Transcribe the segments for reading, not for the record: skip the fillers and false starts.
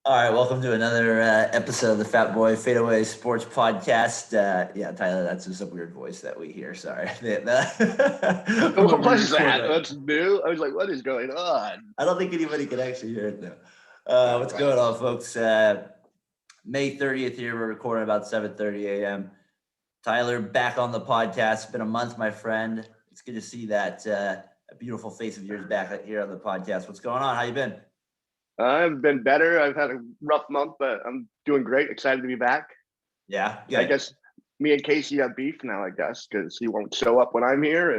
All right, welcome to another episode of the Fatboy FadeAway Sports Podcast. Yeah, Tyler, that's just a weird voice that we hear. Sorry, What when we was record that? right. That's new. I was like, what is going on? I don't think anybody can actually hear it though. Oh, What's wow. going on, folks? May 30th here. We're recording about 7:30 a.m. Tyler, back on the podcast. It's been a month, my friend. It's good to see that a beautiful face of yours back here on the podcast. What's going on? How you been? I've been better. I've had a rough month, but I'm doing great. Excited to be back. Yeah, I good. guess me and Casey have beef now, I guess, because he won't show up when I'm here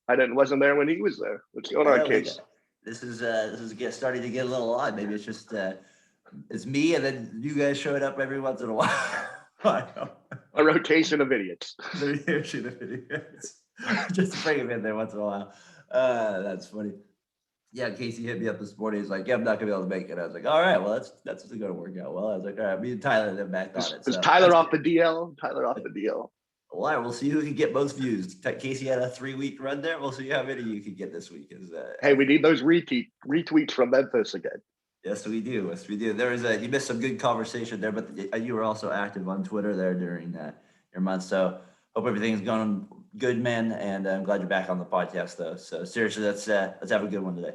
and wasn't there when he was there. What's going I on, know Case? this is starting to get a little odd. Maybe it's just it's me and then you guys showing up every once in a while. I know. A rotation of idiots. They're here shooting videos. Just bring them in there once in a while. That's funny. Yeah, Casey hit me up this morning. He's like, "Yeah, I'm not gonna be able to make it." I was like, "All right, well, that's going to work out well." I was like, "All right, me and Tyler then back on it." Is So Tyler that's off good. the DL? Tyler off the DL. All right, we'll see who can get most views. Casey had a 3 week run there. We'll see how many you can get this week. Is Hey, we need those retweets from Memphis again. Yes, we do. Yes, we do. There was you missed some good conversation there, but you were also active on Twitter there during your month. So hope everything's going good, man. And I'm glad you're back on the podcast, though. So seriously, let's have a good one today.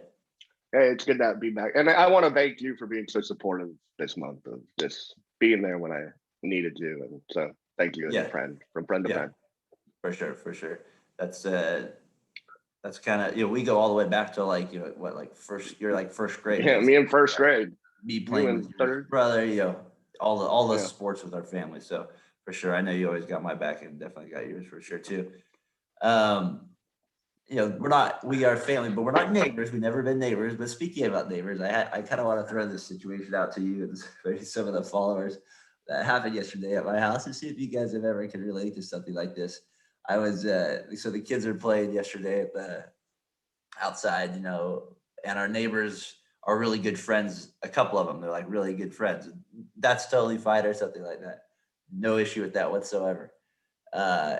Hey, it's good to be back. And I want to thank you for being so supportive this month of just being there when I needed you. And so thank you as a Yeah, friend, from friend to yeah, friend. for sure, for sure. That's that's kind of we go all the way back to like what like first you're like first grade Yeah, basically. me in first grade, Me you playing with in your third. brother, all the Yeah. sports with our family. So for sure, I know you always got my back and definitely got yours for sure too. Um, we are family, but we're not neighbors. We've never been neighbors. But speaking about neighbors, I kind of want to throw this situation out to you and maybe some of the followers that happened yesterday at my house and see if you guys have ever can relate to something like this. I was so the kids are playing yesterday at the outside, and our neighbors are really good friends. A couple of them, they're like really good friends. That's totally fine or something like that. No issue with that whatsoever. Uh,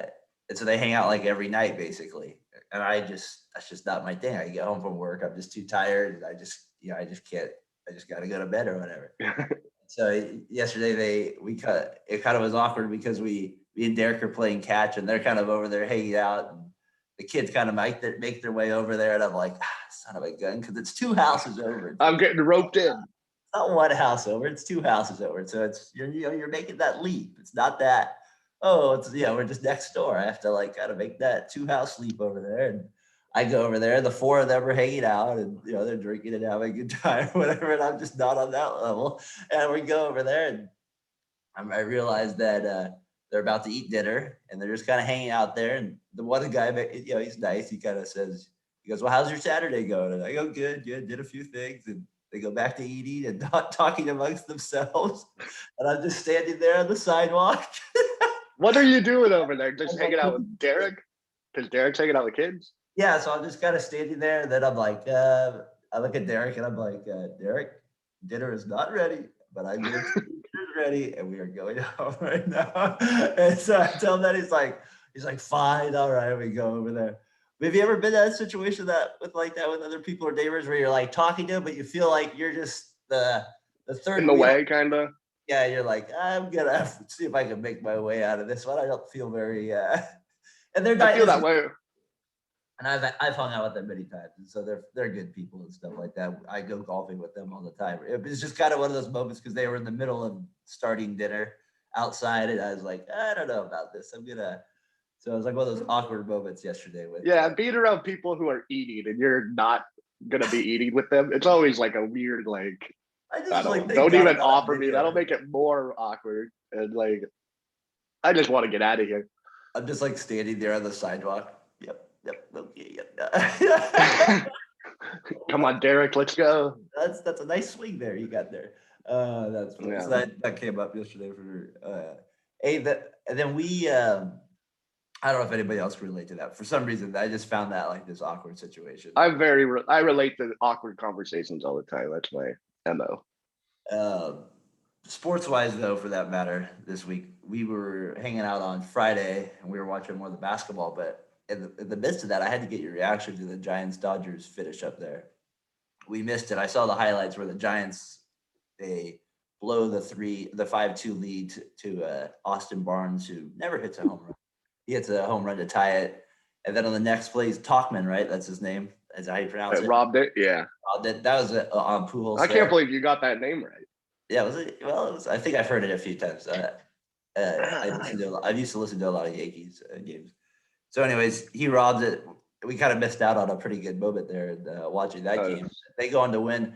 and so they hang out like every night basically. And that's just not my thing. I get home from work, I'm just too tired. And I just can't. I just got to go to bed or whatever. So yesterday we cut it kind of was awkward because me and Derek are playing catch and they're kind of over there hanging out and the kids kind of make their way over there and I'm like, son of a gun, because it's two houses over. It's I'm getting roped in. not one house over, it's two houses over. So it's you're making that leap. It's not that, oh, it's we're just next door. I have to like kind of make that two house leap over there. And I go over there, the four of them are hanging out and they're drinking and having a good time or whatever, and I'm just not on that level. And we go over there and I realized that they're about to eat dinner and they're just kind of hanging out there. And the one guy, he's nice. He kind of says, he goes, "Well, how's your Saturday going?" And I go, "Good, good. Did a few things." And they go back to eating and not talking amongst themselves. And I'm just standing there on the sidewalk. What are you doing over there? I'm Just like, hanging out with Derek? Because Derek's hanging out with kids? yeah. So I'm just kind of standing there. And then I'm like, I look at Derek and I'm like, Derek, dinner is not ready, but I guarantee you dinner's ready, and we are going home right now. And so I tell him that he's like, fine, all right, we go over there. But have you ever been in that situation that with other people or neighbors where you're like talking to them, but you feel like you're just the In third the wheel? way, kind of? Yeah, you're like, I'm gonna have to see if I can make my way out of this one. I don't feel very and they're I not feel this that is way. and I've hung out with them many times, and so they're good people and stuff like that. I go golfing with them all the time. It's just kind of one of those moments because they were in the middle of starting dinner outside, and I was like, I don't know about this. I'm gonna. So it was like one of those awkward moments yesterday with. Yeah, being around people who are eating and you're not going to be eating with them, it's always like a weird, like, I I just like thank don't God I even got a offer me. video. That'll make it more awkward. And like, I just want to get out of here. I'm just like standing there on the sidewalk. Yep, yep, okay, yep. Come on, Derek, let's go. That's a nice swing there you got there. That's funny. So Yeah. that came up yesterday for hey that and then we I don't know if anybody else can relate to that. For some reason, I just found that like this awkward situation. I relate to awkward conversations all the time. That's my MO. Um, Sports wise, though, for that matter, this week we were hanging out on Friday and we were watching more of the basketball. But in the midst of that, I had to get your reaction to the Giants Dodgers finish up there. We missed it. I saw the highlights where the Giants they blow the 5-2 lead to Austin Barnes, who never hits a home run. He hits a home run to tie it. And then on the next play is Talkman, right? That's his name. Is that how you pronounce it? Robbed it. Yeah. That was on Pujols. I can't believe you got that name right. Yeah, was it? Well, it was, I think I've heard it a few times. I used to listen to a lot of Yankees games. So anyways, he robbed it. We kind of missed out on a pretty good moment there watching that game. They go on to win.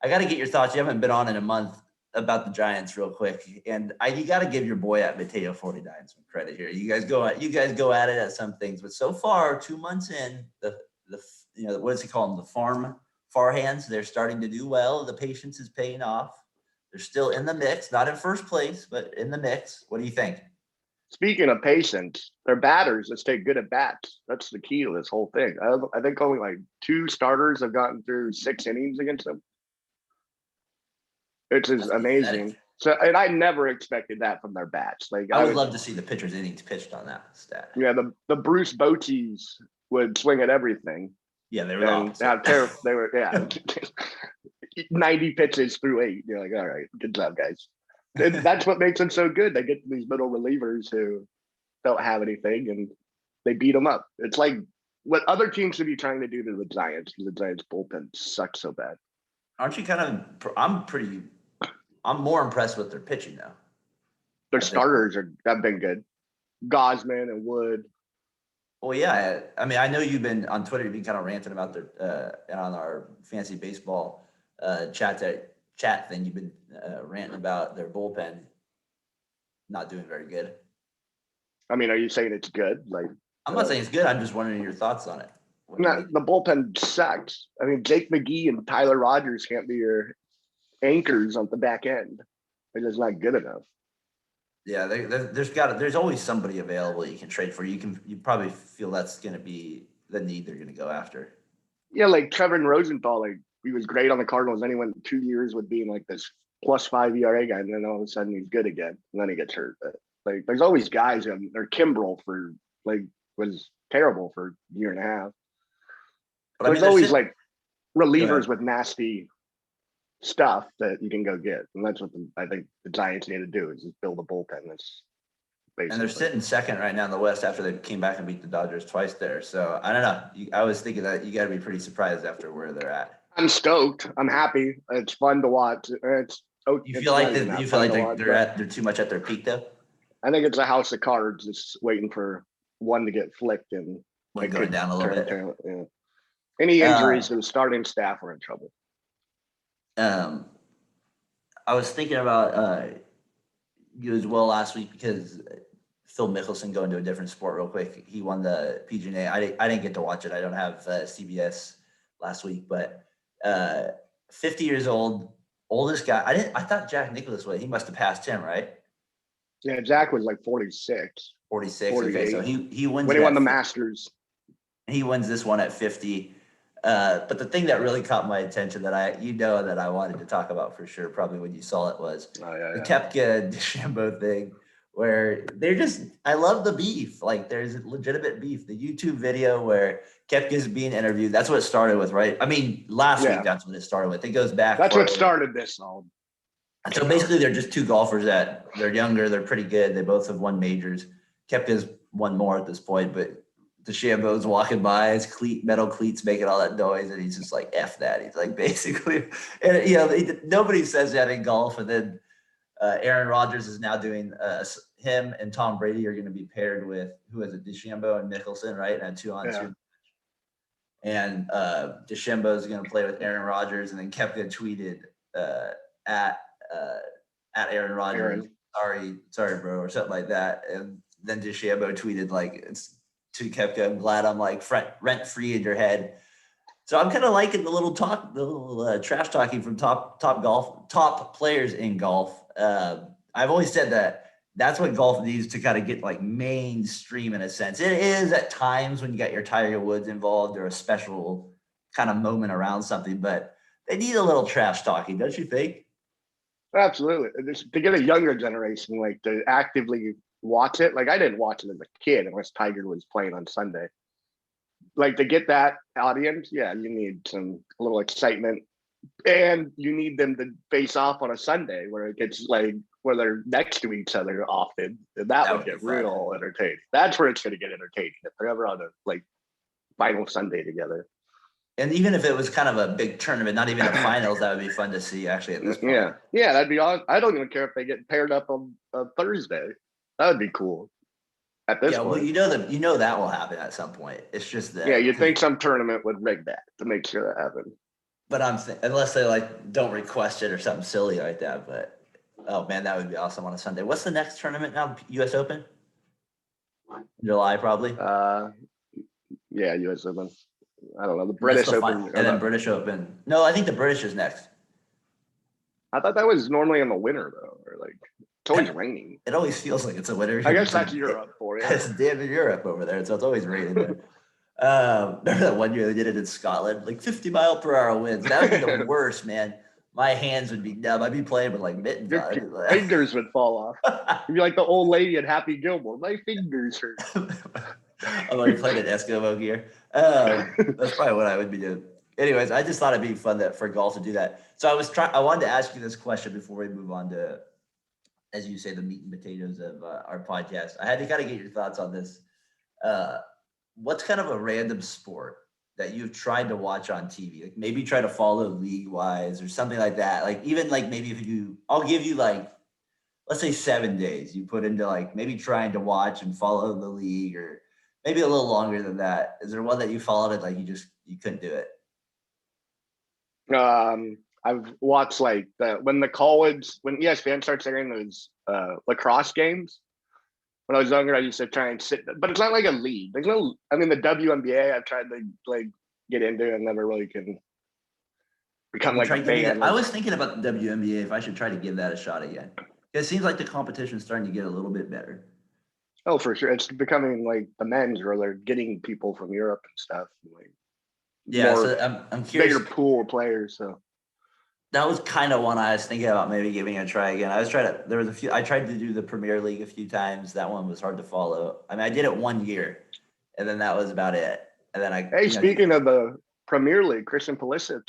I got to get your thoughts. You haven't been on in a month about the Giants real quick. And you got to give your boy at Mateo 49 some credit here. You guys go at it at some things, but so far, 2 months in, what does he call them? The far hands, they're starting to do well. The patience is paying off. They're still in the mix, not in first place, but in the mix. What do you think? Speaking of patience, their batters that stay good at bats. That's the key to this whole thing. I think only like 2 starters have gotten through 6 innings against them. Which is amazing. So, and I never expected that from their bats. Like I would love to see the pitcher's innings pitched on that stat. Yeah, the Bruce Botees would swing at everything. Yeah, they were terrible. They were 90 pitches through 8. You're like, all right, good job, guys. And that's what makes them so good. They get these middle relievers who don't have anything, and they beat them up. It's like what other teams should be trying to do to the Giants, because the Giants bullpen sucks so bad. Aren't you kind of? I'm more impressed with their pitching now. Their starters have been good. Gosman and Wood. Well, yeah. I mean, I know you've been on Twitter. You've been kind of ranting about their on our fantasy baseball chat thing. You've been ranting about their bullpen not doing very good. I mean, are you saying it's good? Like, I'm not saying it's good. I'm just wondering your thoughts on it. The bullpen sucks. I mean, Jake McGee and Tyler Rogers can't be your anchors on the back end. They're just not good enough. Yeah, there's always somebody available you can trade for. You probably feel that's going to be the need they're going to go after. Yeah, like Trevor Rosenthal, like he was great on the Cardinals. Then he went 2 years with being like this +5 ERA guy, and then all of a sudden he's good again, and then he gets hurt. But, like, there's always guys. Or Kimbrel was terrible for a year and a half. But there's always like relievers with nasty stuff that you can go get, and that's what I think the Giants need to do, is just build a bullpen. That's basically. And they're sitting second right now in the West after they came back and beat the Dodgers twice there. So I don't know. I was thinking that you got to be pretty surprised after where they're at. I'm stoked. I'm happy. It's fun to watch. You feel like they're too much at their peak though. I think it's a house of cards, just waiting for one to get flicked and going down a little bit. Yeah. Any injuries to the starting staff are in trouble. I was thinking about you as well last week, because Phil Mickelson, going to a different sport real quick, he won the PGA. I didn't get to watch it. I don't have CBS last week, but 50 years old, oldest guy. I thought Jack Nicklaus was. He must have passed him, right? Yeah, Jack was like 46. 46. Okay, so he wins when he won the Masters. He wins this one at 50. But the thing that really caught my attention that I wanted to talk about for sure, probably when you saw it, was the Koepka DeChambeau thing, where I love the beef. Like, there's legitimate beef. The YouTube video where Koepka is being interviewed, that's what it started with, right? I mean, last week, that's what it started with. It goes back. That's what started this all. So basically, they're just two golfers they're younger, they're pretty good. They both have won majors. Koepka's won more at this point, but DeChambeau's walking by, his metal cleats making all that noise, and he's just like, F that. He's like, basically, and nobody says that in golf. And then Aaron Rodgers is now doing him and Tom Brady are going to be paired with, who is it, DeChambeau and Mickelson, right? And 2-on-2. And DeChambeau is going to play with Aaron Rodgers, and then Koepka tweeted at Aaron Rodgers, sorry, bro, or something like that. And then DeChambeau tweeted like, it's to Koepka, I'm glad I'm like rent free in your head. So I'm kind of liking the little trash talking from top players in golf. I've always said that's what golf needs to kind of get like mainstream in a sense. It is at times when you got your Tiger Woods involved or a special kind of moment around something, but they need a little trash talking, don't you think? Absolutely. To get a younger generation, like, to actively watch it. Like, I didn't watch it as a kid unless Tiger was playing on Sunday. Like, to get that audience, yeah, you need a little excitement. and you need them to face off on a Sunday where it gets like where they're next to each other often, and that would would be get fun. real entertaining. That's where it's going to get entertaining if they're ever on a like final Sunday together. And even if it was kind of a big tournament, not even a finals, that would be fun to see actually at this point. Yeah, that'd be awesome. I don't even care if they get paired up on a Thursday. That would be cool. At this point, well, that will happen at some point. It's just that. Yeah, you'd think some tournament would rig that to make sure that happens. But unless they like don't request it or something silly like that. But oh man, that would be awesome on a Sunday. What's the next tournament now? U.S. Open? July probably. Yeah, U.S. Open. I don't know, the British Open. And then British Open. No, I think the British is next. I thought that was normally in the winter though, or like it's always raining. It always feels like it's a winter. I guess that's Europe for you. It's damn Europe over there, so it's always raining there. Remember that one year they did it in Scotland, like 50-mile-per-hour winds. That would be the worst, man. My hands would be numb. I'd be playing with like mittens on. Your fingers would fall off. You'd be like the old lady at Happy Gilmore. My fingers hurt. I'm like playing in Eskimo gear. That's probably what I would be doing. Anyways, I just thought it'd be fun for golf to do that. So I wanted to ask you this question before we move on to, as you say, the meat and potatoes of our podcast. I had to kind of get your thoughts on this. What's kind of a random sport that you've tried to watch on TV? Like maybe try to follow league-wise or something like that. Like even like maybe I'll give you like, let's say 7 days you put into like maybe trying to watch and follow the league, or maybe a little longer than that. Is there one that you followed it like you couldn't do it? I've watched like when ESPN starts airing those lacrosse games. When I was younger, I used to try and sit, but it's not like a league. The WNBA I've tried to like get into and never really can become like a fan. I was thinking about the WNBA if I should try to give that a shot again. It seems like the competition's starting to get a little bit better. Oh, for sure. It's becoming like the men's where they're getting people from Europe and stuff. Like, so I'm curious. Bigger pool of players. So that was kind of one I was thinking about maybe giving a try again. I tried to do the Premier League a few times. That one was hard to follow. I mean, I did it 1 year, and then that was about it. And then speaking of the Premier League, Christian Pulisic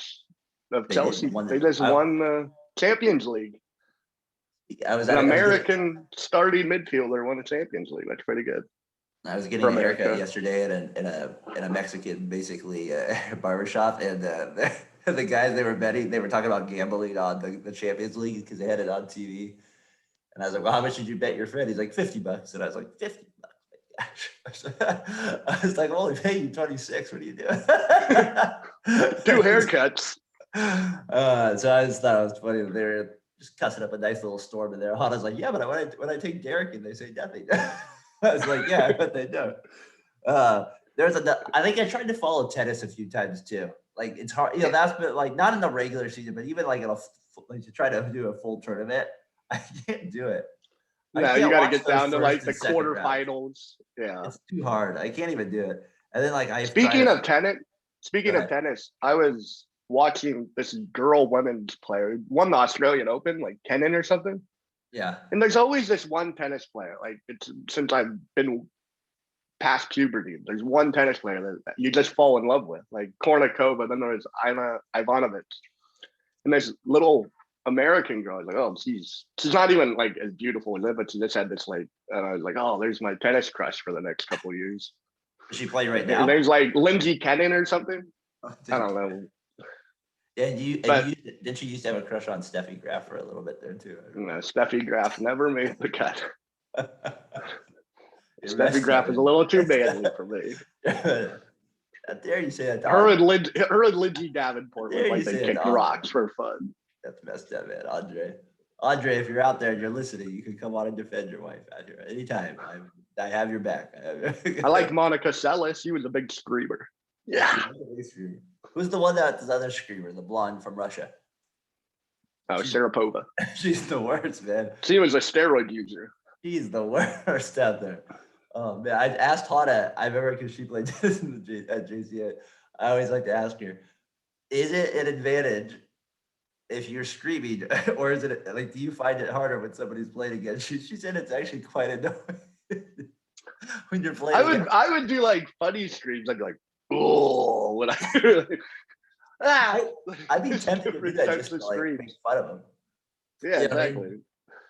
of Chelsea, they just won the Champions League. An American starting midfielder won the Champions League. That's pretty good. I was getting a haircut yesterday in a Mexican basically barbershop, and the guys they were talking about gambling on the Champions League because they had it on TV. And I was like, well, how much did you bet your friend? He's like, $50. And I was like, $50. I was like, well, hey, you 26. What are you doing? 2 haircuts. So I just thought it was funny that they were just cussing up a nice little storm in there. I was like, yeah, but when I take Derek and they say nothing. I was like, yeah, but they don't. I think I tried to follow tennis a few times too. Like it's hard, that's been like not in the regular season, but even like to try to do a full tournament, I can't do it. Yeah, you got to get down to like the quarterfinals. Yeah, it's too hard. I can't even do it. And then speaking of tennis, I was watching this women's player won the Australian Open, like Kenin or something. Yeah, and there's always this one tennis player. Like it's since I've been past puberty, there's one tennis player that you just fall in love with, like Kornikova. Then there's Ivanovic, and this little American girl. I was like, oh, she's not even like as beautiful as it, but she just had this like, and I was like, oh, there's my tennis crush for the next couple of years. Does she play right now? Her name's like Lindsay Kenin or something. I don't know. Yeah, didn't she used to have a crush on Steffi Graf for a little bit there too? No, Steffi Graf never made the cut. Steffi Graf is a little too manly for me. How dare you say that? Her and Lindsay Davenport would like they kick rocks for fun. That's messed up, man. Andre, if you're out there and you're listening, you can come on and defend your wife out here anytime. I have your back. I like Monica Seles. She was a big screamer. Yeah. Who's the one that's the other screamer, the blonde from Russia? Oh, Sharapova. She's the worst, man. She was a steroid user. She's the worst out there. Oh, man. I asked Hana, I remember because she played tennis at JCA. I always like to ask her, is it an advantage if you're screaming, or is it like, do you find it harder when somebody's playing against you? She said it's actually quite annoying when you're playing. I would do like funny screams. I'd be like, oh, when Ah! I'd be tempted to do that just to like screams. make fun of him. Yeah, You know what I exactly. mean?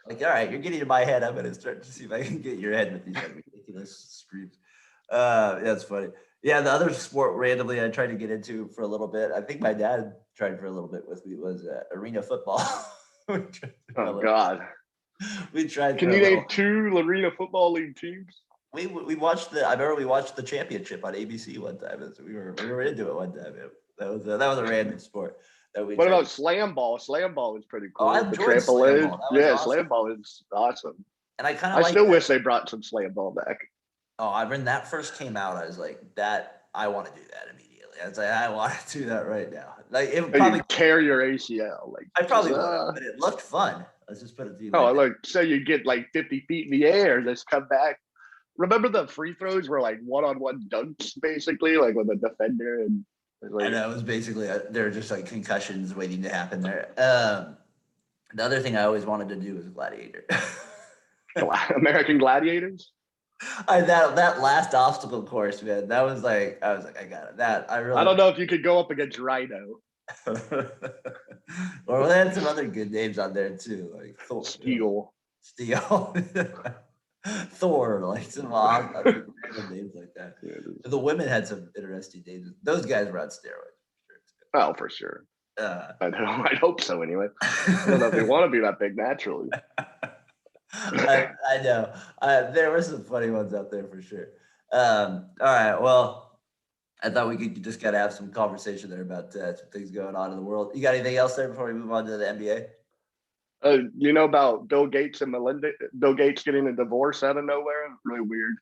Like, all right, you're getting in my head. I'm gonna start to see if I can get your head with these like ridiculous screams. That's funny. Yeah, the other sport randomly I tried to get into for a little bit. I think my dad tried for a little bit with me was arena football. We tried for a Oh little- God. we tried for Can a you little. name 2 Arena Football League teams? We watched I remember we watched the championship on ABC one time. So we were into it one time. That was a random sport that we What tried. about slam ball? Slam ball is pretty Oh, cool. I The enjoyed slam trampoline. ball. That was Yeah, awesome. slam ball is awesome. And I kind of I like still that. wish they brought some slam ball back. Oh, when that first came out, I was like, that I want to do that immediately. I was like, I want to do that right now. Like it would And probably you tear your ACL. Like I probably just, would, but it looked fun. Let's just put it to you. oh, Like that. like say you get like 50 feet in the air, just come back. Remember the free throws were like one-on-one dunks, basically, like with a defender and like, I know it was basically they're just like concussions waiting to happen there. The other thing I always wanted to do was gladiator. American Gladiators. That last obstacle course, man. That was like I was like I got it. That I really. I don't know if you could go up against Rhino. Or they had some other good names on there too, like Thor, Steel. Steel, Thor, like some odd random names like that. Yeah, The women had some interesting names. Those guys were on steroids. oh, for sure. Uh, I hope so. Anyway, I don't know if they want to be that big naturally. I know. There were some funny ones out there for sure. All right. Well, I thought we could just kind of have some conversation there about some things going on in the world. You got anything else there before we move on to the NBA? You know about Bill Gates and Melinda? Bill Gates getting a divorce out of nowhere? Really weird.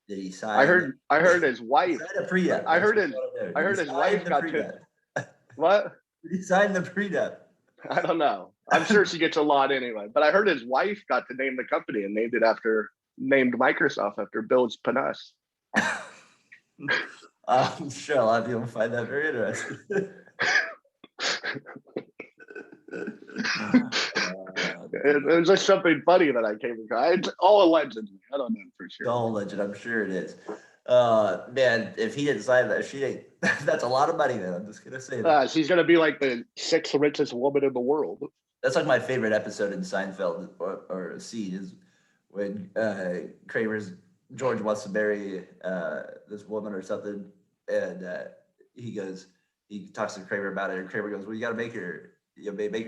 Did he sign? I heard his wife. A prenup. I heard his wife got to. What? Did he sign the prenup? I don't know. I'm sure she gets a lot anyway. But I heard his wife got to name the company and named Microsoft after Bill's Panas. I'm sure a lot of people find that very interesting. It was just something funny that I came across. It's all allegedly. I don't know for sure. All legend, I'm sure it is. Man, if he didn't sign that, that's a lot of money. Then I'm just gonna say that. She's gonna be like the 6th richest woman in the world. That's like my favorite episode in Seinfeld or Seed is when George wants to marry this woman or something, and he talks to Kramer about it, and Kramer goes, "Well, you got to make her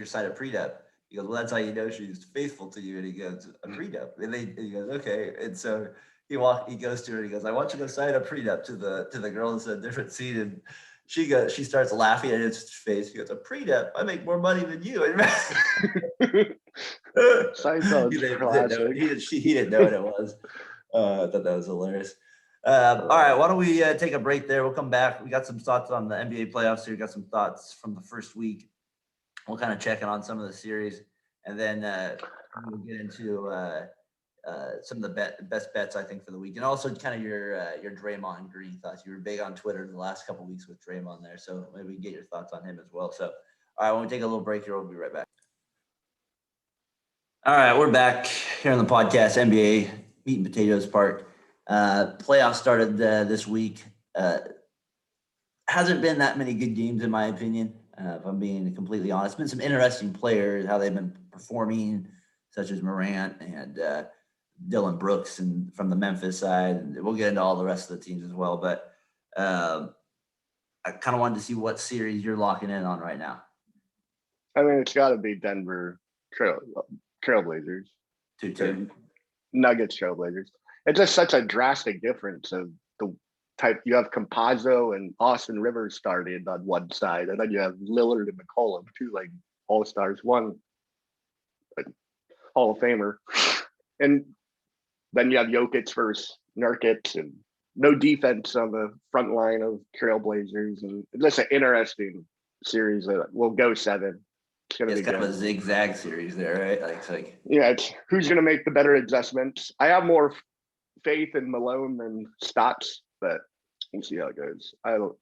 sign a prenup." He goes, "Well, that's how you know she's faithful to you." And he goes, "A prenup?" And he goes, "Okay." And so he goes to her and he goes, "I want you to sign a prenup to the girl that's in a different seat." And she starts laughing at his face. She goes, "A prenup? I make more money than you." He didn't know what it was. I thought that was hilarious. All right, why don't we take a break there? We'll come back. We got some thoughts on the NBA playoffs here. We got some thoughts from the first week. We'll kind of check in on some of the series, and then we'll get into some of the best bets I think for the week, and also kind of your Draymond Green thoughts. You were big on Twitter the last couple of weeks with Draymond there, so maybe we can get your thoughts on him as well. So, all right, when we take a little break here, we'll be right back. All right, we're back here on the podcast, NBA meat and potatoes part. Playoffs started this week. Hasn't been that many good games in my opinion. If I'm being completely honest, been some interesting players, how they've been performing, such as Morant and Dylan Brooks and from the Memphis side. And we'll get into all the rest of the teams as well. But I kind of wanted to see what series you're locking in on right now. I mean, it's got to be Denver Trailblazers. 2-2. Nuggets Trailblazers. It's just such a drastic difference of the type. You have Campazzo and Austin Rivers started on one side, and then you have Lillard and McCollum, two like all-stars, one like, Hall of Famer. And then you have Jokic versus Nurkic, and no defense on the front line of Trailblazers. And it's just an interesting series that will go 7. It's gonna be kind good. of a zigzag series there, right? Like yeah, it's who's gonna make the better adjustments. I have more faith in Malone than Stotts, but we'll see how it goes.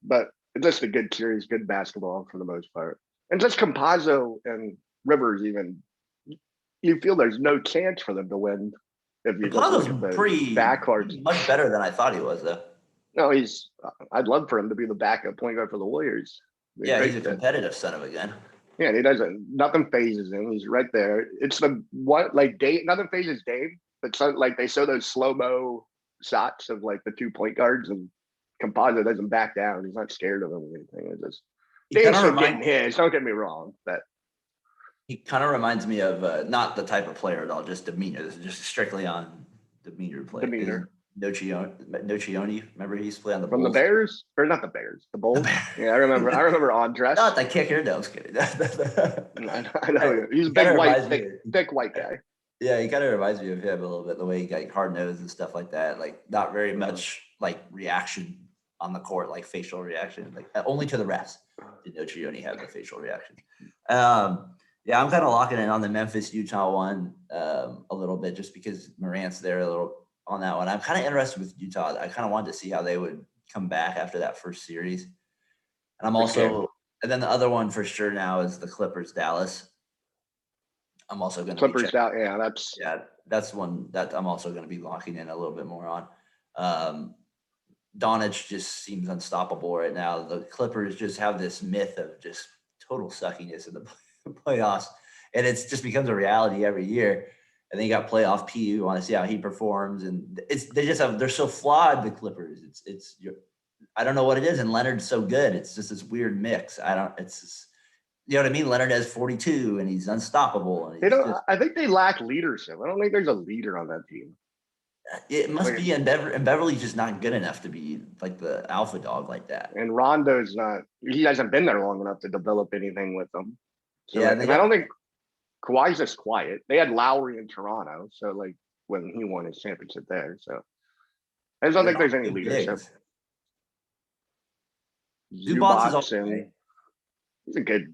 But it's just a good series, good basketball for the most part. And just Campazzo and Rivers, even you feel there's no chance for them to win if you just look at the backcourt. Much better than I thought he was, though. No, I'd love for him to be the backup point guard for the Warriors. Yeah, he's a competitive son of a gun. Yeah, and he doesn't. Nothing phases him. He's right there. It's the what like Dave. Nothing phases Dave, but so, like they show those slow mo shots of like the 2 point guards, and Composite doesn't back down. He's not scared of them or anything. It's just Dave's still getting his. Don't get me wrong, but he kind of reminds me of not the type of player at all, just demeanor. This is just strictly on demeanor play. Demeanor. Nocioni, remember he used to play on the from Bulls? The Bears, or not the Bears, the Bulls. Yeah, I remember Andres. Not the kicker. No, I was kidding. I know. He's a big white, thick white guy. Yeah, he kind of reminds me of him a little bit, the way he got hard nose and stuff like that. Like not very much like reaction on the court, like facial reaction. Like only to the refs did Nocioni have the facial reaction. Yeah, I'm kind of locking in on the Memphis Utah one a little bit, just because Morant's there a little on that one. I'm kind of interested with Utah. I kind of wanted to see how they would come back after that first series. And I'm also, and then the other one for sure now is the Clippers Dallas. I'm also going to Clippers out. That's one that I'm also going to be locking in a little bit more on. Doncic just seems unstoppable right now. The Clippers just have this myth of just total suckiness in the playoffs, and it's just becomes a reality every year. And then you got playoff P. You want to see how he performs, and they're so flawed. The Clippers, I don't know what it is, and Leonard's so good. It's just this weird mix. It's just, you know what I mean? Leonard has 42, and he's unstoppable. And I think they lack leadership. I don't think there's a leader on that team. It must be, and Beverly's just not good enough to be like the alpha dog like that. And Rondo's not. He hasn't been there long enough to develop anything with them. So yeah, I don't think Kawhi's just quiet. They had Lowry in Toronto, so like when he won his championship there. So I just don't think there's any leadership. Zubac is also right. He's a good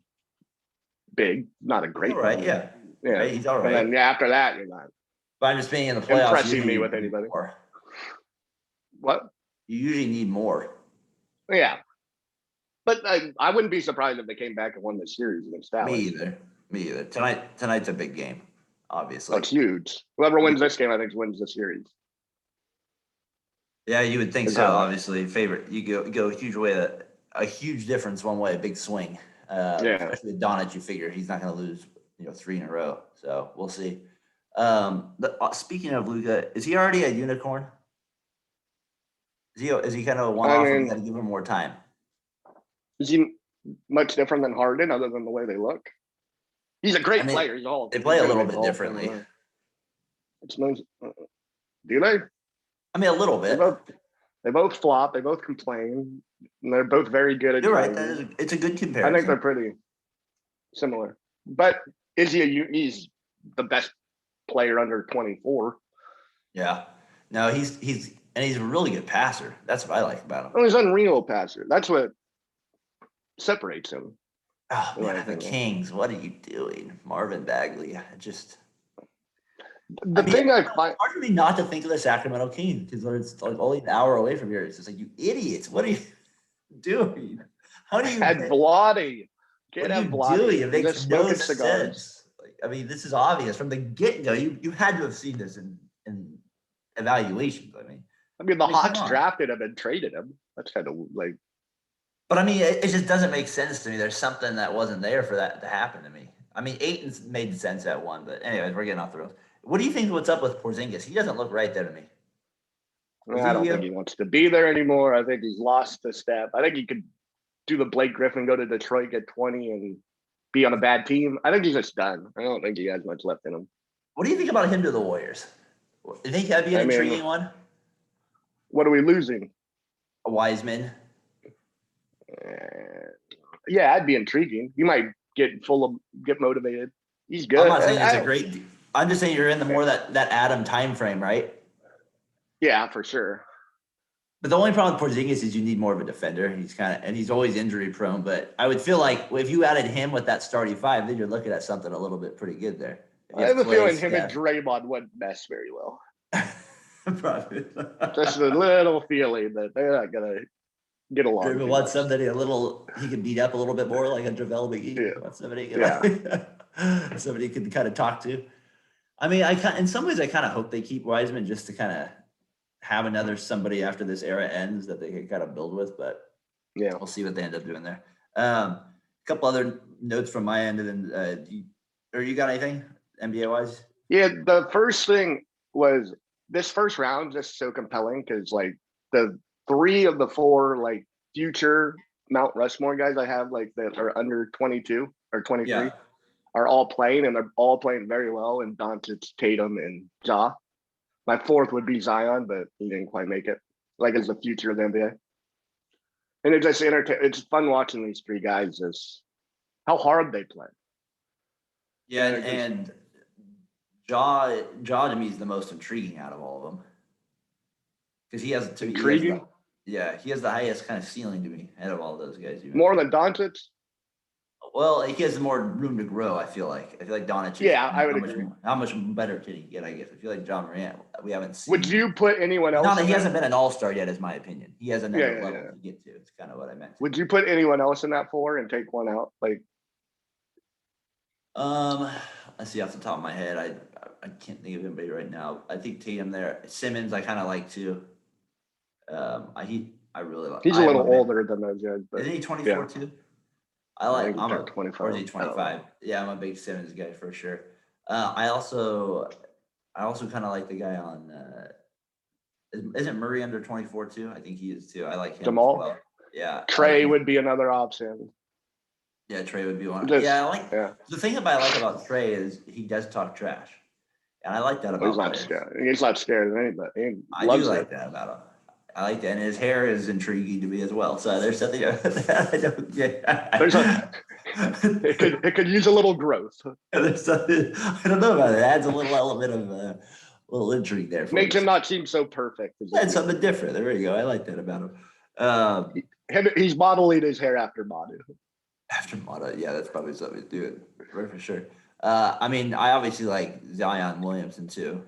big, not a great one. Right, yeah. Right, he's all right. And then after that, you're not. But I'm just being in the playoffs. Impressing me with anybody. More. What? You usually need more. Yeah. But I wouldn't be surprised if they came back and won the series against Dallas. Me either. Tonight's a big game, obviously. That's huge. Whoever wins this game, I think, wins the series. Yeah, you would think so. Obviously, favorite. You go a huge way. A huge difference one way, a big swing. Especially with Doncic, you figure he's not going to lose, 3 in a row. So we'll see. Speaking of Luka, is he already a unicorn? Is he kind of a one-off? Or got to give him more time? Is he much different than Harden, other than the way they look? He's a great player. They play a little bit differently. Do they? I mean, a little bit. They both flop. They both complain. And they're both very good at. You're right. It's a good comparison. I think they're pretty similar. But is he's the best player under 24? Yeah. No, he's a really good passer. That's what I like about him. Oh, he's an unreal passer. That's what separates him. Oh man, the Kings! What are you doing, Marvin Bagley? I find hard for me not to think of the Sacramento Kings, because it's like only an hour away from here. It's just like, you idiots! What are you doing? How do you had Vladdy? What are you doing? It makes no sense. This is obvious from the get-go. You had to have seen this in evaluations. The Hawks drafted him and traded him. That's kind of like. But it just doesn't make sense to me. There's something that wasn't there for that to happen to me. Ayton made sense at one, but anyways, we're getting off the rails. What do you think? What's up with Porzingis? He doesn't look right there to me. I don't think he wants to be there anymore. I think he's lost the step. I think he could do the Blake Griffin, go to Detroit, get 20, and be on a bad team. I think he's just done. I don't think he has much left in him. What do you think about him to the Warriors? Do you think that'd be an intriguing one? What are we losing? A Wiseman. Yeah, that'd be intriguing. You might get motivated. He's good. I'm not saying it's a great. I'm just saying you're in the more that Adam time frame, right? Yeah, for sure. But the only problem with Porzingis is you need more of a defender. He's always injury prone. But I would feel like if you added him with that starting five, then you're looking at something a little bit pretty good there. I have a feeling him and Draymond wouldn't mess very well. Probably. Just a little feeling that they're not gonna get along. Draymond wants somebody he can beat up a little bit more, like a JaVale McGee. Yeah. Wants somebody somebody can kind of talk to. In some ways, I kind of hope they keep Wiseman just to kind of have another somebody after this era ends that they can kind of build with. But yeah, we'll see what they end up doing there. A couple other notes from my end, and then you got anything NBA wise? Yeah, the first thing was this first round just so compelling because like the 3 of the 4 like future Mount Rushmore guys I have like that are under 22 or 23 Yeah. are all playing and they're all playing very well. And Doncic, Tatum, and Ja. My fourth would be Zion, but he didn't quite make it. Like as the future of the NBA, and it just it's fun watching these 3 guys just how hard they play. Yeah, and Jaw to me is the most intriguing out of all of them because he has to Intriguing. he has the highest kind of ceiling to me out of all those guys. More than Doncic. Well, he has more room to grow. I feel like Doncic. Yeah, I would agree. How much better can he get? I guess I feel like John Morant. We haven't seen. Would you put anyone else? He hasn't been an all-star yet, is my opinion. He has another level to get to. It's kind of what I meant. Would you put anyone else in that 4 and take one out? Like, let's see off the top of my head. I can't think of anybody right now. I think Tatum there. Simmons, I kind of like too. I really like. He's a little older than those guys, but isn't he 24 too? I like. I'm a 25. Or is he 25? Yeah, I'm a big Simmons guy for sure. I also kind of like the guy on. Isn't Murray under 24 too? I think he is too. I like him Jamal. as well. Yeah. Trey would be another option. Yeah, Trey would be one. Just, the thing I like about Trey is he does talk trash, and I like that about him. He's not scared of anybody. I do like that about him. I like that, and his hair is intriguing to me as well. So there's something that I don't get. It could use a little growth. There's something I don't know about it. It adds a little element of little intrigue there. Makes him not seem so perfect. That's something different. There you go. I like that about him. He's modeling his hair after Manu. After Mata, yeah, that's probably something to do it for sure. I mean, I obviously like Zion Williamson too.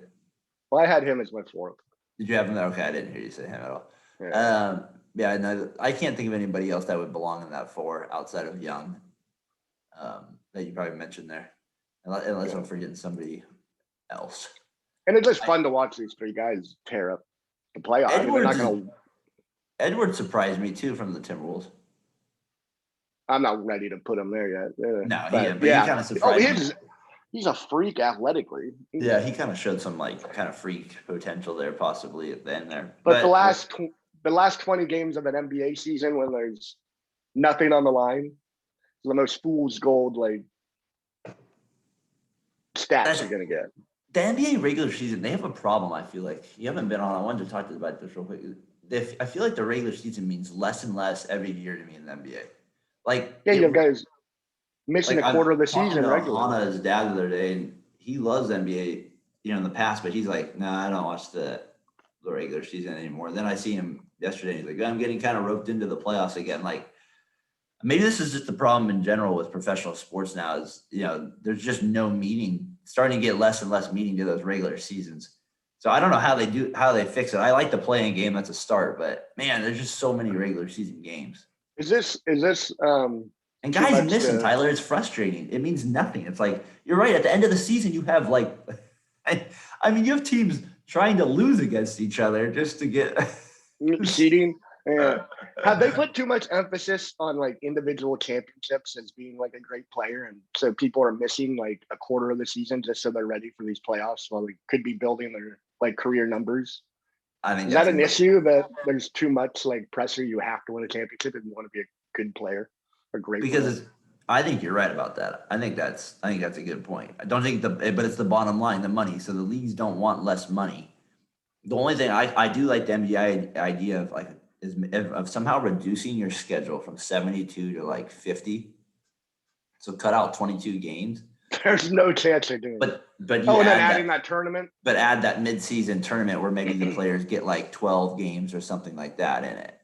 Well, I had him as my 4th. Did you have him there? Okay, I didn't hear you say him at all. Yeah. No, I can't think of anybody else that would belong in that 4 outside of Young. That you probably mentioned there, unless I'm forgetting somebody else. And it's just fun to watch these 3 guys tear up the playoffs. Edwards surprised me too from the Timberwolves. I'm not ready to put him there yet. No, he kind of surprised me. He's a freak athletically. Yeah, he kind of showed some kind of freak potential there, possibly at the end there. But the last 20 games of an NBA season, when there's nothing on the line, the most fool's gold stats you're gonna get. The NBA regular season, they have a problem. I feel like you haven't been on. I wanted to talk to you about this real quick. I feel like the regular season means less and less every year to me in the NBA. You have guys missing a quarter of the season regularly. Hana's dad the other day, and he loves NBA, in the past, but he's like, nah, I don't watch the regular season anymore. Then I see him yesterday, and he's like, I'm getting kind of roped into the playoffs again. Like, maybe this is just the problem in general with professional sports now is, there's just no meaning, starting to get less and less meaning to those regular seasons. So I don't know how they fix it. I like the playing game. That's a start, but man, there's just so many regular season games. Is this and guys missing, Tyler, it's frustrating. It means nothing. It's like, you're right. At the end of the season, you have you have teams trying to lose against each other just to get seeding. Yeah. Have they put too much emphasis on individual championships as being a great player, and so people are missing a quarter of the season just so they're ready for these playoffs while they could be building their career numbers? I think is that an issue that there's too much pressure? You have to win a championship if you want to be a good player, a great player. I think you're right about that. I think that's a good point. I don't think but it's the bottom line, the money. So the leagues don't want less money. The only thing I do like the NBA idea of of somehow reducing your schedule from 72 to 50. So cut out 22 games. There's no chance they're doing it. But and then adding that tournament. But add that mid-season tournament where maybe the players get 12 games or something like that in it.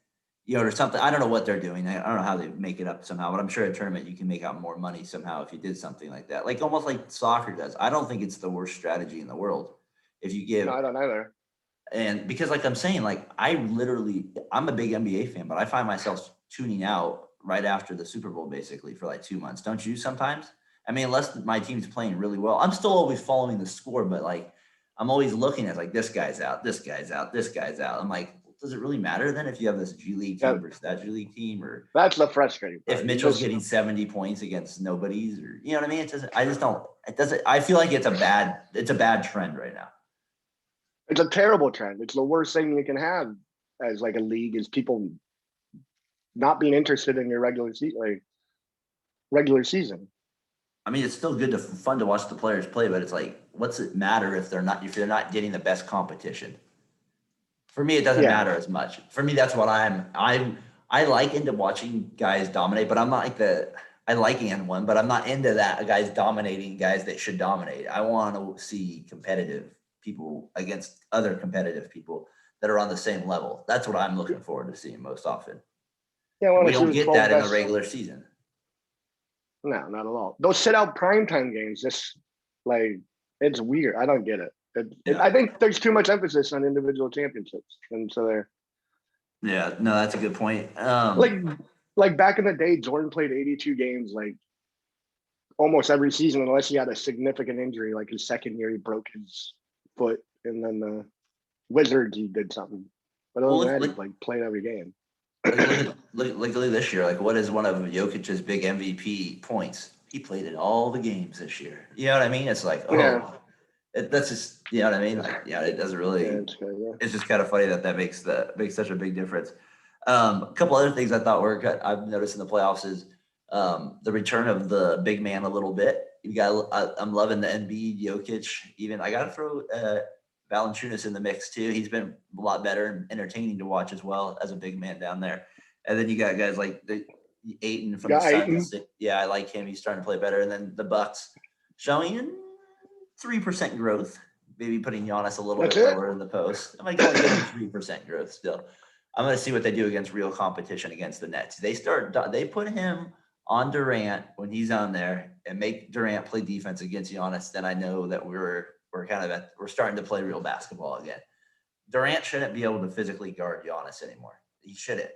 Or something. I don't know what they're doing. I don't know how they make it up somehow, but I'm sure a tournament you can make out more money somehow if you did something like that. Almost like soccer does. I don't think it's the worst strategy in the world. If you give. No, I don't either. And because I'm saying, I'm a big NBA fan, but I find myself tuning out right after the Super Bowl basically for 2 months. Don't you sometimes? I mean, unless my team's playing really well, I'm still always following the score, but I'm always looking at this guy's out, this guy's out, this guy's out. I'm like, does it really matter then if you have this G League team versus that G League team, or that's the frustrating part. if Mitchell's getting 70 points against nobodies, or you know what I mean? It doesn't. I just don't. It doesn't. I feel like it's a bad trend right now. It's a terrible trend. It's the worst thing you can have as like a league is people not being interested in your regular season. I mean, it's still fun to watch the players play, but it's like, what's it matter if they're not getting the best competition? For me, it doesn't matter as much. For me, that's what I like into watching guys dominate, but I'm not like I like one, but I'm not into that guys dominating guys that should dominate. I want to see competitive people against other competitive people that are on the same level. That's what I'm looking forward to seeing most often. Yeah, we don't get that in the regular season. No, not at all. Those sit out primetime games, just like it's weird. I don't get it. I think there's too much emphasis on individual championships, and so there. Yeah, no, that's a good point. Like back in the day, Jordan played 82 games, like almost every season, unless he had a significant injury. Like his second year, he broke his foot, and then the Wizards he did something. But other than that, he like played every game. Look at this year. Like, what is one of Jokic's big MVP points? He played in all the games this year. You know what I mean? It's like, that's just, you know what I mean? Like, it doesn't really. It's just kind of funny that makes such a big difference. A couple other things I thought I've noticed in the playoffs is the return of the big man a little bit. I'm loving the Embiid, Jokic. Even I got to throw Valanciunas in the mix too. He's been a lot better and entertaining to watch as well as a big man down there. And then you got guys like the Ayton from the Suns. Yeah, I like him. He's starting to play better. And then the Bucks showing 3% growth, maybe putting Giannis a little bit lower in the post. I'm like, only getting 3% growth still. I'm going to see what they do against real competition against the Nets. They put him on Durant when he's on there and make Durant play defense against Giannis. Then I know that we're starting to play real basketball again. Durant shouldn't be able to physically guard Giannis anymore. He shouldn't.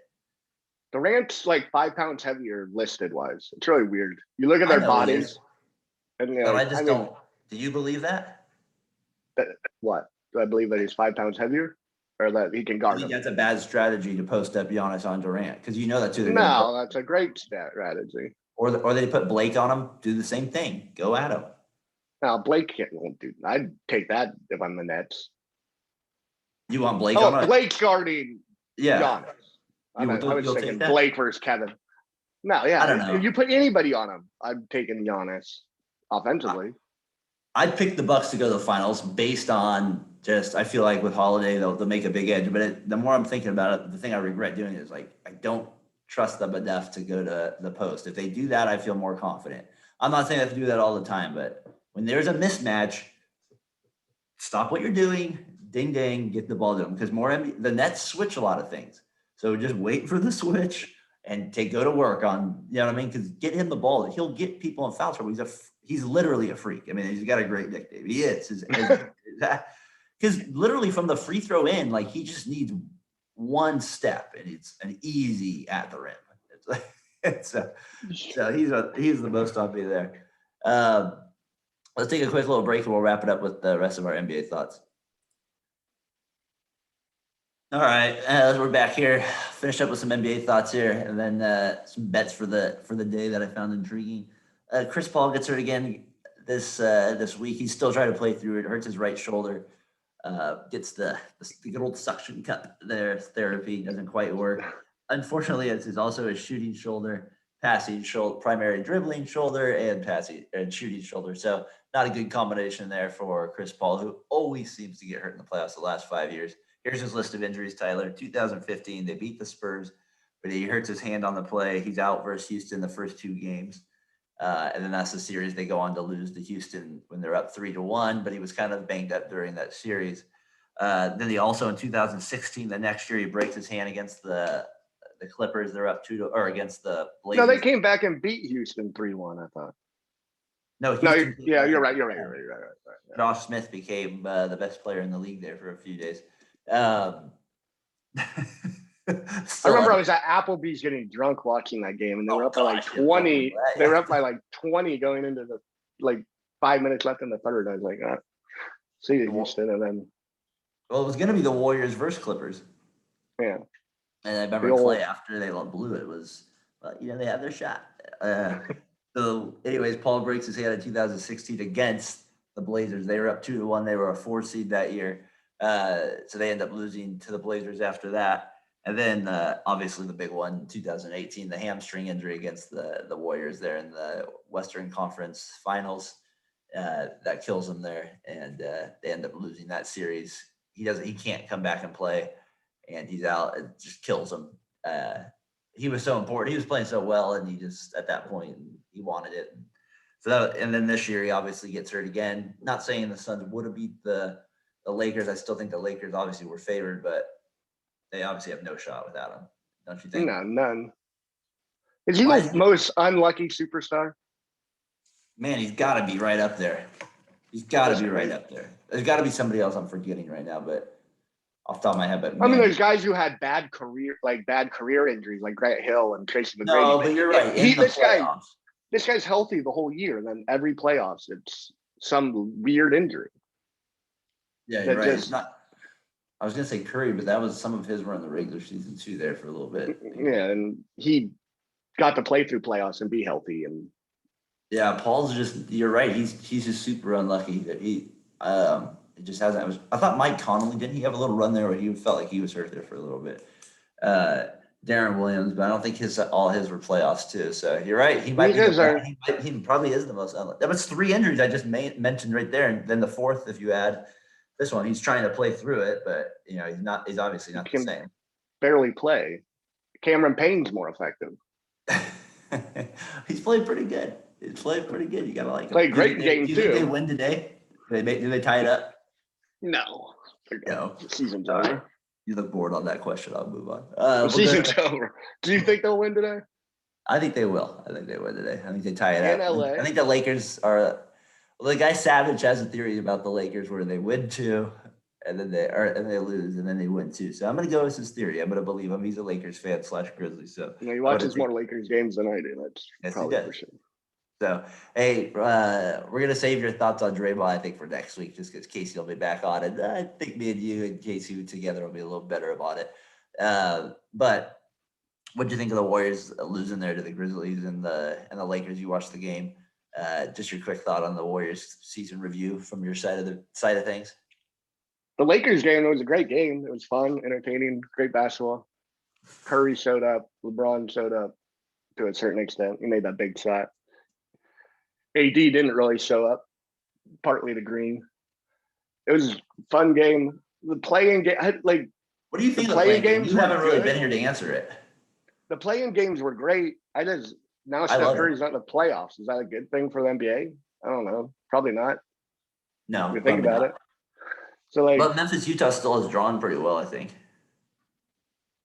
Durant's like 5 pounds heavier listed wise. It's really weird. You look at their bodies. And but I just don't. Do you believe that? What? Do I believe that he's 5 pounds heavier? Or that he can guard him? That's a bad strategy to post up Giannis on Durant because you know that's who they're going to put. No, that's a great strategy. Or they put Blake on him, do the same thing. Go at him. No, Blake won't do. I'd take that if I'm the Nets. You want Blake on him? Blake guarding Giannis. I was thinking Blake versus Kevin. No, yeah. I don't know. If you put anybody on him, I'm taking Giannis offensively. I'd pick the Bucks to go to the finals based on I feel like with Holiday, they'll make a big edge. But the more I'm thinking about it, the thing I regret doing is like, I don't trust them enough to go to the post. If they do that, I feel more confident. I'm not saying they have to do that all the time, but when there's a mismatch, stop what you're doing, ding, ding, get the ball to them. Because the Nets switch a lot of things. So just wait for the switch and go to work on, you know what I mean? Because get him the ball. He'll get people in foul trouble. He's literally a freak. I mean, he's got a great nickname. He is. Because literally from the free throw in, like he just needs one step and it's an easy at the rim. So he's the most obvious there. Let's take a quick little break and we'll wrap it up with the rest of our NBA thoughts. All right, we're back here. Finish up with some NBA thoughts here, and then some bets for the day that I found intriguing. Chris Paul gets hurt again this week. He's still trying to play through it. Hurts his right shoulder. Gets the good old suction cup there. Therapy doesn't quite work. Unfortunately, it's also a shooting shoulder, passing shoulder, primary dribbling shoulder, and passing and shooting shoulder. So not a good combination there for Chris Paul, who always seems to get hurt in the playoffs the last 5 years. Here's his list of injuries, Tyler. 2015, they beat the Spurs, but he hurts his hand on the play. He's out versus Houston the first 2 games. And then that's the series they go on to lose to Houston when they're up 3-1, but he was kind of banged up during that series. Then he also in 2016, the next year, he breaks his hand against the Clippers. They're up 2-0, or against the Blazers. No, they came back and beat Houston 3-1, I thought. You're right. Josh Smith became the best player in the league there for a few days. I remember I was at Applebee's getting drunk watching that game, and they were up by like 20. They were up by like 20 going into the 5 minutes left in the third. I was like, see you, Houston, and then. Well, it was going to be the Warriors versus Clippers. Yeah. And I remember Clay after they blew it was, well, they had their shot. So, anyways, Paul breaks his hand in 2016 against the Blazers. They were up 2-1. They were a 4 seed that year. So they end up losing to the Blazers after that. And then obviously the big one, 2018, the hamstring injury against the Warriors there in the Western Conference Finals. That kills him there, and they end up losing that series. He can't come back and play, and he's out. It just kills him. He was so important. He was playing so well, and he just at that point he wanted it. So and then this year he obviously gets hurt again. Not saying the Suns would have beat the Lakers. I still think the Lakers obviously were favored, but they obviously have no shot without him. Don't you think? No, none. Is he the most unlucky superstar? Man, he's got to be right up there. He's got to be right up there. There's got to be somebody else I'm forgetting right now, but off the top of my head. But I mean, there's guys who had bad career injuries, like Grant Hill and Tracy McGrady. No, but you're right. This guy's healthy the whole year, and then every playoffs, it's some weird injury. Yeah, you're right. I was gonna say Curry, but that was some of his run in the regular season too. There for a little bit. Yeah, and he got to play through playoffs and be healthy. And yeah, Paul's just. You're right. He's just super unlucky that he. It just hasn't. I thought Mike Conley didn't he have a little run there where he felt like he was hurt there for a little bit. Darren Williams, but I don't think all his were playoffs too. So you're right. He might be. He probably is the most unlucky. That was 3 injuries I just mentioned right there, and then the fourth if you add this one. He's trying to play through it, but he's not. He's obviously not the same. Barely play. Cameron Payne's more effective. He's played pretty good. He's played pretty good. You gotta like him. Played great game too. Do you think they win today? Do they tie it up? No. The season's over. You look bored on that question. I'll move on. Season's over. Do you think they'll win today? I think they will. I think they win today. I think they tie it up. In LA. I think the Lakers are. Well, the guy Savage has a theory about the Lakers where they win 2, and then they lose, and then they win 2. So I'm gonna go with his theory. I'm gonna believe him. He's a Lakers fan / Grizzlies. So he watches more Lakers games than I do. That's probably for sure. So, hey, we're going to save your thoughts on Draymond, I think, for next week, just because Casey will be back on it. I think me and you and Casey together will be a little better about it. But what do you think of the Warriors losing there to the Grizzlies and the Lakers? You watched the game. Just your quick thought on the Warriors season review from your side of things. The Lakers game, it was a great game. It was fun, entertaining, great basketball. Curry showed up. LeBron showed up to a certain extent. He made that big shot. AD didn't really show up, partly to Green. It was a fun game. The play-in game, what do you think of the play-in games? You haven't really been here to answer it. The play-in games were great. Now Steph Curry's not in the playoffs. Is that a good thing for the NBA? I don't know. Probably not. No. If you think about it. So but Memphis, Utah still has drawn pretty well, I think.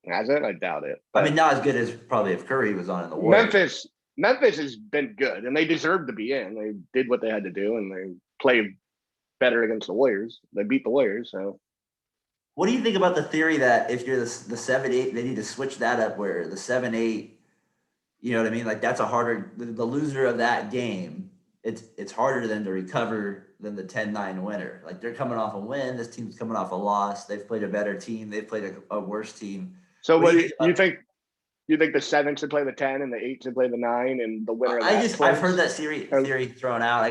Has it? I doubt it. I mean, not as good as probably if Curry was on in the Warriors. Memphis has been good, and they deserved to be in. They did what they had to do, and they played better against the Warriors. They beat the Warriors. So, what do you think about the theory that if you're the 7-8, they need to switch that up where the 7-8, you know what I mean? Like that's a harder. The loser of that game, it's harder than to recover than the 10-9 winner. Like they're coming off a win. This team's coming off a loss. They've played a better team. They've played a worse team. So what do you think? You think the 7 should play the 10 and the 8 should play the 9 and the winner? I've heard that theory thrown out.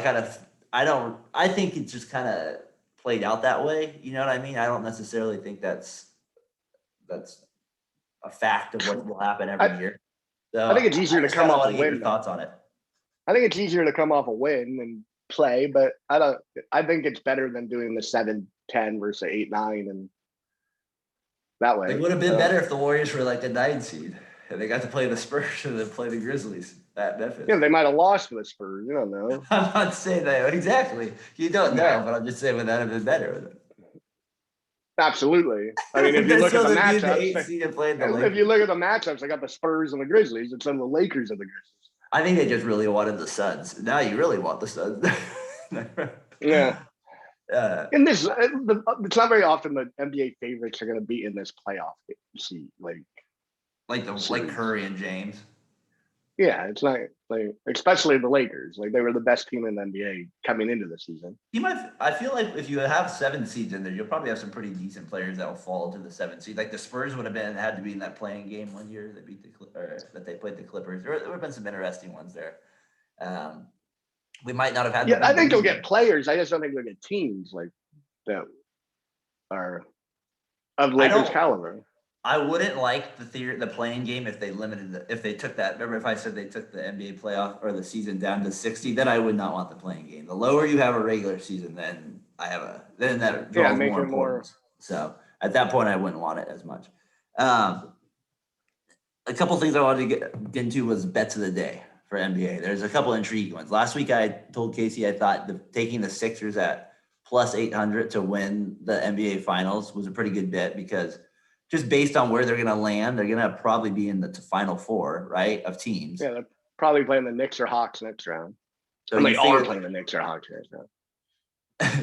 I think it just kind of played out that way. You know what I mean? I don't necessarily think that's a fact of what will happen every year. So I think it's easier to come off a win. Your thoughts on it? I think it's easier to come off a win and play, but I think it's better than doing the 7-10 versus 8-9 and that way. It would have been better if the Warriors were like the 9 seed. And they got to play the Spurs and then play the Grizzlies at Memphis. Yeah, they might have lost to the Spurs. You don't know. I'm not saying that exactly. You don't know, but I'm just saying would that have been better? Absolutely. I mean, if you look at the matchups, if you look at the matchups, they got the Spurs and the Grizzlies, and some of the Lakers and the Grizzlies. I think they just really wanted the Suns. Now you really want the Suns. Yeah. In this, it's not very often the NBA favorites are going to be in this playoff. See, like Curry and James. Yeah, it's not like, especially the Lakers. Like they were the best team in the NBA coming into the season. I feel like if you have 7 seeds in there, you'll probably have some pretty decent players that will fall to the 7 seed. Like the Spurs would have had to be in that playing game one year that beat or that they played the Clippers. There would have been some interesting ones there. We might not have had. Yeah, I think you'll get players. I just don't think you'll get teams like that are of Lakers caliber. I wouldn't like the playing game if they if they took that. Remember, if I said they took the NBA playoff or the season down to 60, then I would not want the playing game. The lower you have a regular season, then that draws more importance. So at that point, I wouldn't want it as much. A couple things I wanted to get into was bets of the day for NBA. There's a couple intriguing ones. Last week, I told Casey I thought taking the Sixers at plus 800 to win the NBA Finals was a pretty good bet because just based on where they're going to land, they're going to probably be in the Final Four, right, of teams. Yeah, they're probably playing the Knicks or Hawks next round. So they are playing the Knicks or Hawks next round.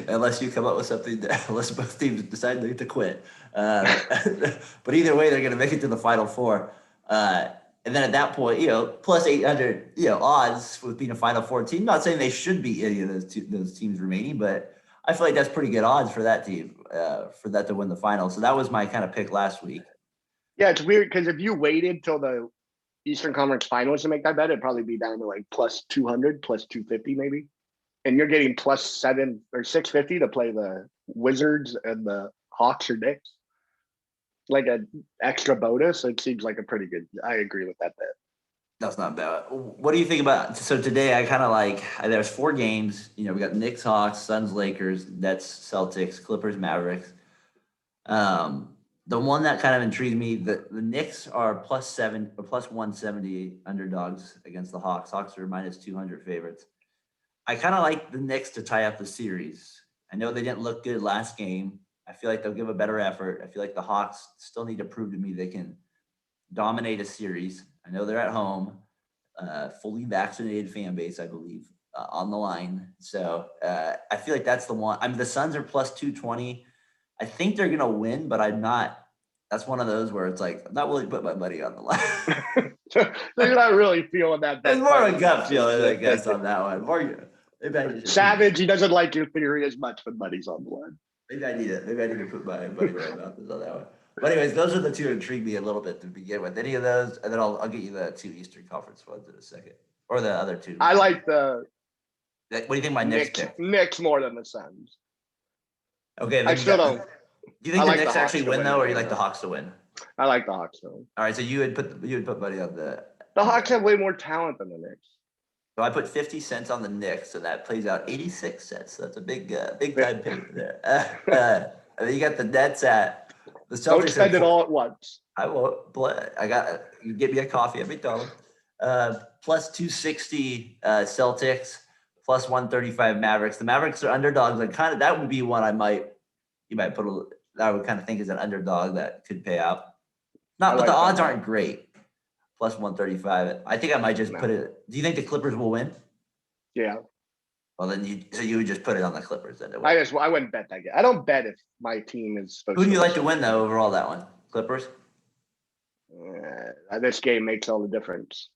Unless you come up with something, unless both teams decide to quit. But either way, they're going to make it to the Final Four. And then at that point, plus 800, odds with being a Final Four team. Not saying they should be any of those teams remaining, but I feel like that's pretty good odds for that team, for that to win the final. So that was my kind of pick last week. Yeah, it's weird because if you waited till the Eastern Conference Finals to make that bet, it'd probably be down to like plus 200, plus 250 maybe. And you're getting plus 7 or 650 to play the Wizards and the Hawks or Knicks. Like an extra bonus. It seems like a pretty good. I agree with that bet. That's not bad. What do you think about? So today, I kind of like. There's 4 games. We got Knicks, Hawks, Suns, Lakers, Nets, Celtics, Clippers, Mavericks. The one that kind of intrigued me, the Knicks are plus 7 or plus 170 underdogs against the Hawks. Hawks are minus 200 favorites. I kind of like the Knicks to tie up the series. I know they didn't look good last game. I feel like they'll give a better effort. I feel like the Hawks still need to prove to me they can dominate a series. I know they're at home, fully vaccinated fan base, I believe, on the line. So I feel like that's the one. I mean, the Suns are plus 220. I think they're going to win, but I'm not. That's one of those where it's like, I'm not willing to put my money on the line. So you're not really feeling that. There's more of a gut feeling, I guess, on that one. Savage, he doesn't like your theory as much, but money's on the line. Maybe I need it. Maybe I need to put my money where my mouth is on that one. But anyways, those are the two that intrigue me a little bit to begin with. Any of those, and then I'll get you the 2 Eastern Conference ones in a second, or the other 2. I like the. What do you think my Knicks pick? Knicks more than the Suns. Okay, I still don't. Do you think the Knicks actually win though, or you like the Hawks to win? I like the Hawks to win. All right, so you would put money on the. The Hawks have way more talent than the Knicks. So I put 50 cents on the Knicks, so that plays out 86 cents. So that's a big time pick there. And then you got the Nets at the Celtics. Don't spend it all at once. I won't. You get me a coffee at McDonald's. Plus 260 Celtics, plus 135 Mavericks. The Mavericks are underdogs. Like that would be one I would kind of think is an underdog that could pay out. But the odds aren't great. Plus 135. I think I might just put it. Do you think the Clippers will win? Yeah. Well, then you would just put it on the Clippers then. I wouldn't bet that game. I don't bet if my team is. Who do you like to win though overall? That one, Clippers. This game makes all the difference.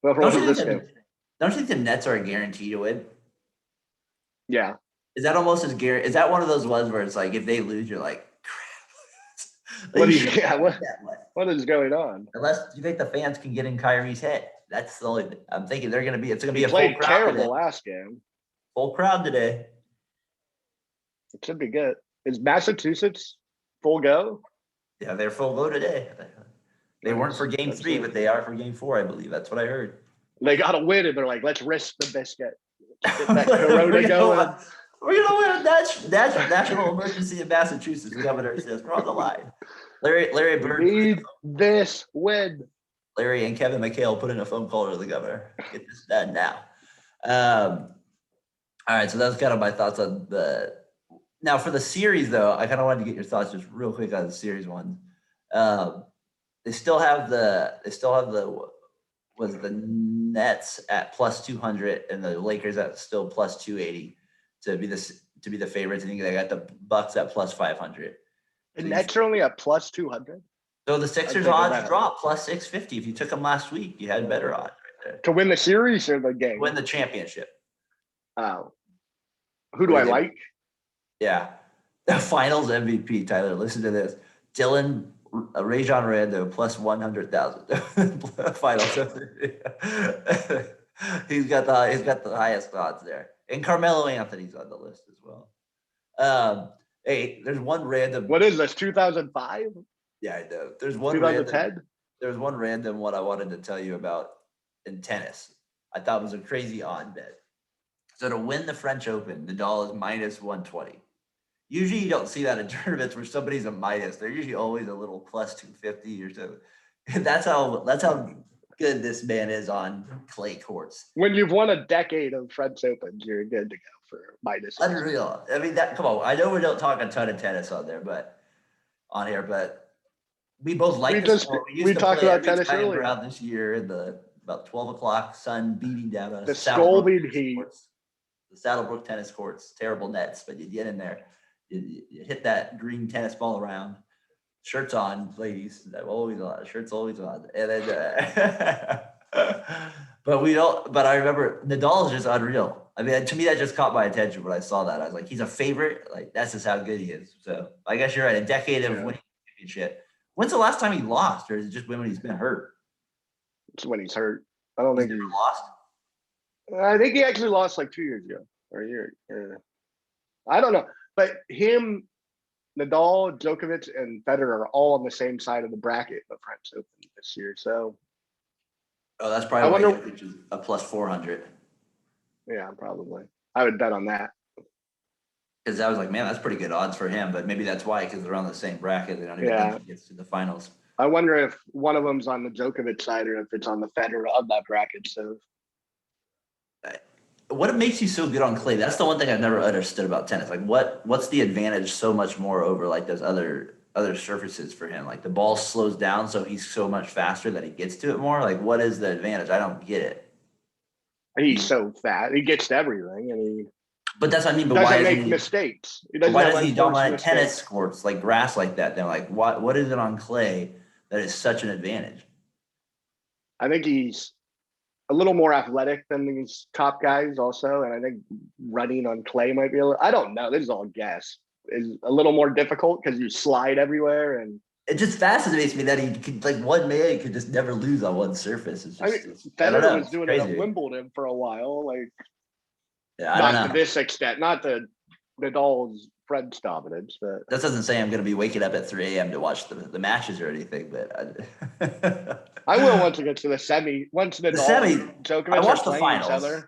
Don't you think the Nets are a guarantee to win? Yeah. Is that almost as guaranteed? Is that one of those ones where it's like if they lose, you're like, crap. What is going on? Unless you think the fans can get in Kyrie's head. That's the only. I'm thinking it's going to be a full crowd. Terrible last game. Full crowd today. It should be good. Is Massachusetts full go? Yeah, they're full go today. They weren't for game 3, but they are for game 4, I believe. That's what I heard. They got to win, and they're like, let's risk the biscuit. Get that Corona going. We're going to win a national emergency in Massachusetts. The governor says we're on the line. Larry Bird. Need this win. Larry and Kevin McHale put in a phone call to the governor. Get this done now. All right, so that's kind of my thoughts on the. Now for the series, though, I kind of wanted to get your thoughts just real quick on the series one. They still have the Nets at plus 200 and the Lakers at still plus 280 to be the favorites. I think they got the Bucks at plus 500. The Nets are only at plus 200. So the Sixers odds drop plus 650. If you took them last week, you had better odds. To win the series or the game? Win the championship. Oh. Who do What I do you like? Yeah. The finals MVP, Tyler. Listen to this. Dylan Rajon Rondo plus 100,000. Finals MVP. He's got the highest odds there. And Carmelo Anthony's on the list as well. Hey, there's one random. What is this? 2005? Yeah, I know. There's one 2010? There's one random one I wanted to tell you about in tennis. I thought it was a crazy odd bet. So to win the French Open, Nadal is minus 120. Usually you don't see that in tournaments where somebody's a minus. They're usually always a little plus 250 or so. That's how good this man is on clay courts. When you've won a decade of French Opens, you're good to go for minus. Unreal. I mean, come on. I know we don't talk a ton of tennis on here, but we both like the sport. We talked about tennis earlier. This year in about 12 o'clock, sun beating down us. The scalding heat. The Saddlebrook tennis courts, terrible nets, but you get in there, you hit that green tennis ball around. Shirts on, ladies. Always on. Shirts always on. And then, but we don't. But I remember Nadal is just unreal. I mean, to me, that just caught my attention when I saw that. I was like, he's a favorite. Like that's just how good he is. So I guess you're right. A decade of winning championship. When's the last time he lost, or is it just when he's been hurt? It's when he's hurt. I don't think he's lost. I think he actually lost like 2 years ago or a year. I don't know, but him. Nadal, Djokovic, and Federer are all on the same side of the bracket of French Open this year. So, that's probably why Djokovic is a plus 400. Yeah, probably. I would bet on that. Because I was like, man, that's pretty good odds for him. But maybe that's why, because they're on the same bracket. They don't even think he gets to the finals. I wonder if one of them's on the Djokovic side or if it's on the Federer of that bracket. So, what makes you so good on clay? That's the one thing I've never understood about tennis. Like, what's the advantage so much more over like those other surfaces for him? Like the ball slows down, so he's so much faster that he gets to it more. Like, what is the advantage? I don't get it. He's so fat. He gets to everything, but that's what I mean. But why doesn't make mistakes? Why does he dominate tennis courts like grass like that? Then, like, what is it on clay that is such an advantage? I think he's a little more athletic than these top guys also. And I think running on clay might be I don't know. This is all guess. Is a little more difficult because you slide everywhere. And it just fascinates me that he could, like, one man could just never lose on one surface. It's just, Federer was doing it at Wimbledon for a while. Like, yeah, I don't know. Not to this extent, not the Nadal's French dominance, but that doesn't say I'm going to be waking up at 3 a.m. to watch the matches or anything. But I will once it gets to the semi. Once Nadal, Djokovic, I watch the finals.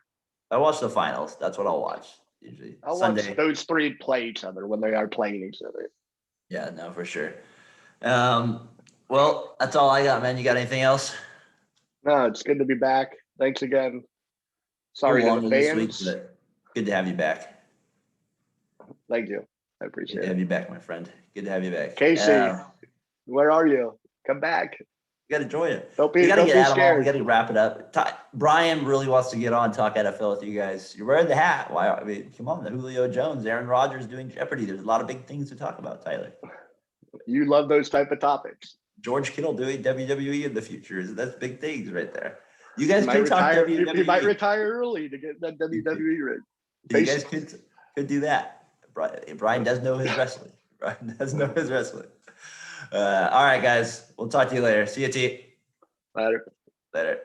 I watch the finals. That's what I'll watch usually. I'll watch those three play each other when they are playing each other. Yeah, no, for sure. Well, that's all I got, man. You got anything else? No, it's good to be back. Thanks again. Sorry to the fans. But good to have you back. Thank you. I appreciate it. Good to have you back, my friend. Good to have you back. Casey, where are you? Come back. You got to join it. Don't be scared. We got to wrap it up. Brian really wants to get on, talk NFL with you guys. You're wearing the hat. Why? I mean, come on. The Julio Jones, Aaron Rodgers doing Jeopardy. There's a lot of big things to talk about, Tyler. You love those type of topics. George Kittle doing WWE in the future. That's big things right there. You guys could talk WWE. He might retire early to get that WWE ring. You guys could do that. Brian does know his wrestling. Brian does know his wrestling. All right, guys. We'll talk to you later. See you, T. Later. Later.